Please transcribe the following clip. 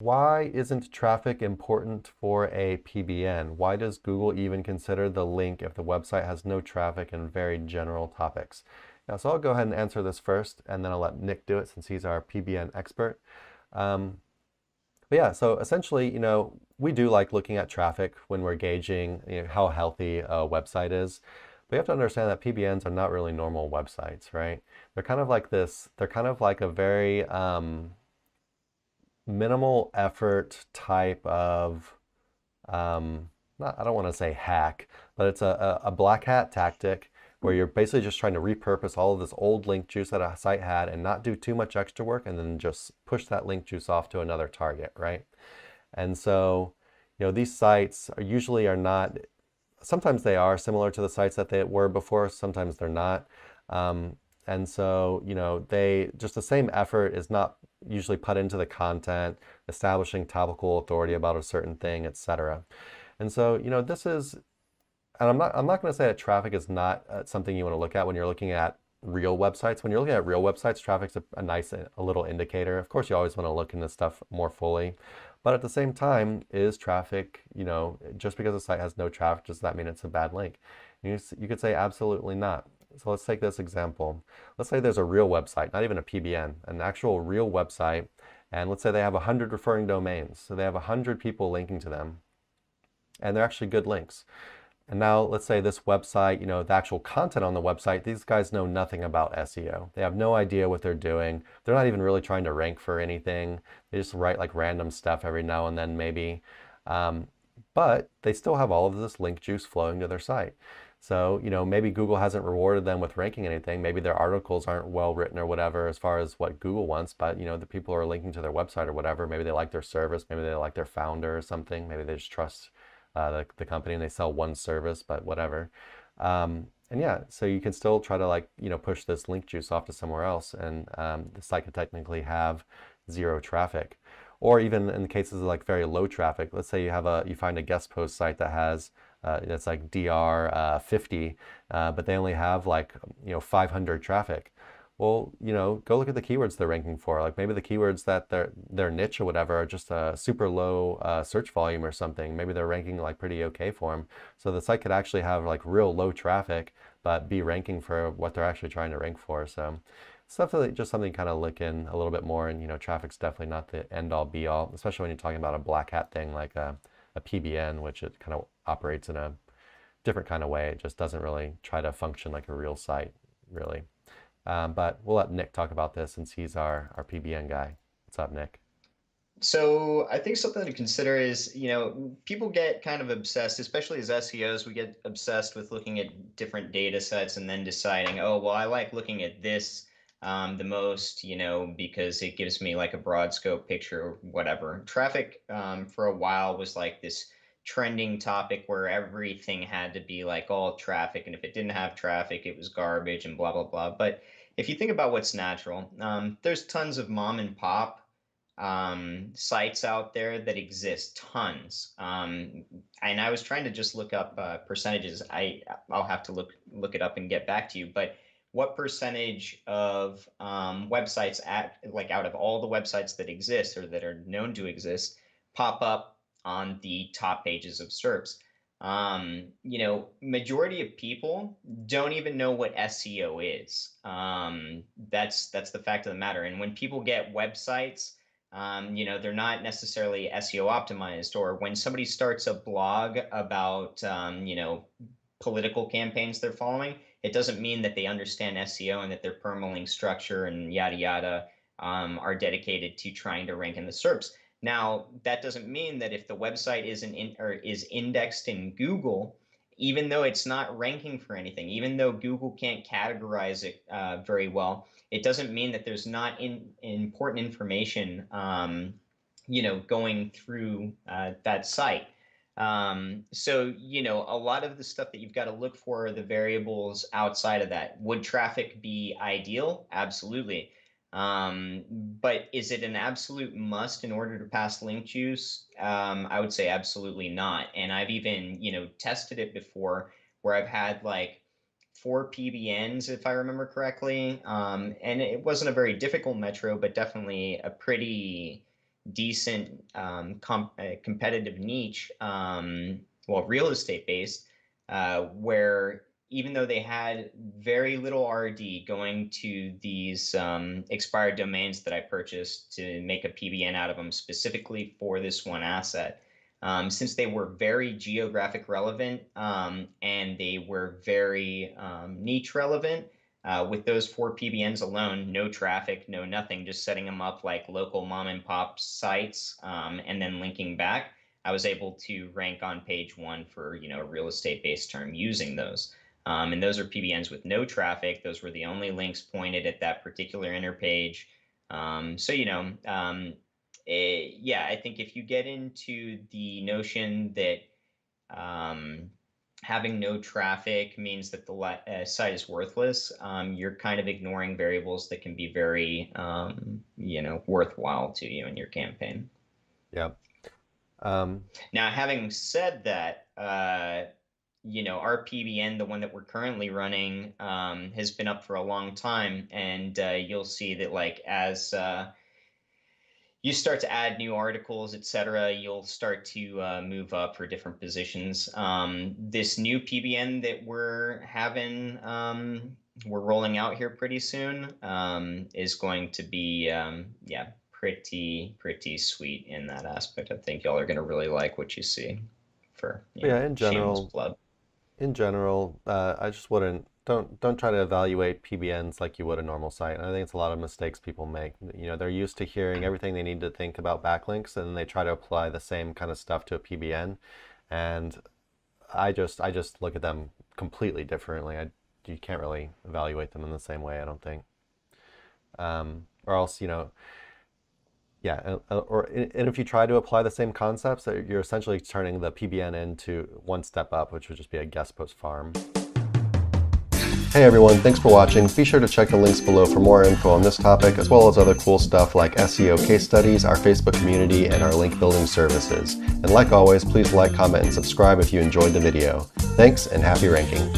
Why isn't traffic important for a PBN? Why does Google even consider the link if the website has no traffic and very general topics? Now, so I'll go ahead and answer this first, and then I'll let Nick do it since he's our PBN expert. Um, but yeah, so essentially, we do like looking at traffic when we're gauging, how healthy a website is. But you have to understand that PBNs are not really normal websites, right? They're kind of like this, they're kind of like a very minimal effort type of not, I don't want to say hack, but it's a black hat tactic where you're basically just trying to repurpose all of this old link juice that a site had and not do too much extra work and then just push that link juice off to another target, right? And so, these sites are not, sometimes they are similar to the sites that they were before, sometimes they're not. And so, they just the same effort is not usually put into the content, establishing topical authority about a certain thing, etc. And so, this is, and I'm not going to say that traffic is not something you want to look at when you're looking at real websites. When you're looking at real websites, traffic's a nice, a little indicator. Of course, you always want to look into stuff more fully. But at the same time, is traffic, just because a site has no traffic, does that mean it's a bad link? You could say absolutely not. So let's take this example. Let's say there's a real website, not even a PBN, an actual real website, and let's say they have 100 referring domains. So they have 100 people linking to them, and they're actually good links. And now let's say this website, the actual content on the website, these guys know nothing about SEO. They have no idea what they're doing. They're not even really trying to rank for anything. They just write like random stuff every now and then maybe. But they still have all of this link juice flowing to their site. So, maybe Google hasn't rewarded them with ranking anything. Maybe their articles aren't well written or whatever as far as what Google wants, but the people are linking to their website or whatever. Maybe they like their service. Maybe they like their founder or something. Maybe they just trust the company and they sell one service, but whatever. And yeah, so you can still try to push this link juice off to somewhere else, and the site could technically have zero traffic. Or even in the cases of like very low traffic, let's say you find a guest post site that has it's like DR 50, but they only have 500 traffic. Well, go look at the keywords they're ranking for. Like maybe the keywords that their niche or whatever are just a super low search volume or something. Maybe they're ranking like pretty okay for them. So the site could actually have like real low traffic, but be ranking for what they're actually trying to rank for. So it's definitely just something kind of look in a little bit more. And traffic's definitely not the end all be all, especially when you're talking about a black hat thing like a PBN, which it kind of operates in a different kind of way. It just doesn't really try to function like a real site, really. But we'll let Nick talk about this since he's our PBN guy. What's up, Nick? So I think something to consider is, people get kind of obsessed, especially as SEOs, we get obsessed with looking at different data sets and then deciding, oh, well, I like looking at this the most, because it gives me like a broad scope picture or whatever. Traffic for a while was like this trending topic where everything had to be like all traffic. And if it didn't have traffic, it was garbage and blah, blah, blah. But if you think about what's natural, there's tons of mom and pop sites out there that exist, tons. And I was trying to just look up percentages. I'll have to look it up and get back to you. But what percentage of websites out of all the websites that exist or that are known to exist pop up on the top pages of SERPs? Majority of people don't even know what SEO is. That's the fact of the matter. And when people get websites, they're not necessarily SEO optimized, or when somebody starts a blog about, political campaigns they're following, it doesn't mean that they understand SEO and that their permalink structure and yada yada are dedicated to trying to rank in the SERPs. Now, that doesn't mean that if the website is indexed in Google, even though it's not ranking for anything, even though Google can't categorize it very well, it doesn't mean that there's not important information, going through that site. So, a lot of the stuff that you've got to look for are the variables outside of that. Would traffic be ideal? Absolutely. But is it an absolute must in order to pass link juice? I would say absolutely not. And I've even, tested it before where I've had like 4 PBNs, if I remember correctly. And it wasn't a very difficult metro, but definitely a pretty decent competitive niche, well, real estate based, where even though they had very little RD going to these expired domains that I purchased to make a PBN out of them specifically for this one asset, since they were very geographic relevant, and they were very niche relevant, with those 4 PBNs alone, no traffic, no nothing, just setting them up like local mom and pop sites, and then linking back, I was able to rank on page one for, a real estate based term using those. And those are PBNs with no traffic. Those were the only links pointed at that particular inner page. So, yeah, I think if you get into the notion that having no traffic means that the site is worthless, you're kind of ignoring variables that can be very, worthwhile to you in your campaign. Yeah. Um, Now, having said that, our PBN, the one that we're currently running, has been up for a long time, and you'll see that like as you start to add new articles, etc., you'll start to move up for different positions. This new PBN that we're rolling out here pretty soon, is going to be, yeah, pretty sweet in that aspect. I think y'all are going to really like what you see for, yeah, shameless plug. in general, I just wouldn't don't try to evaluate PBNs like you would a normal site. And I think it's a lot of mistakes people make. They're used to hearing everything they need to think about backlinks, and then they try to apply the same kind of stuff to a PBN. And I just look at them completely differently. You can't really evaluate them in the same way, I don't think. Or else, yeah, and if you try to apply the same concepts, you're essentially turning the PBN into one step up, which would just be a guest post farm. Hey everyone, thanks for watching. Be sure to check the links below for more info on this topic, as well as other cool stuff like SEO case studies, our Facebook community, and our link building services. And like always, please like, comment, and subscribe if you enjoyed the video. Thanks, and happy ranking.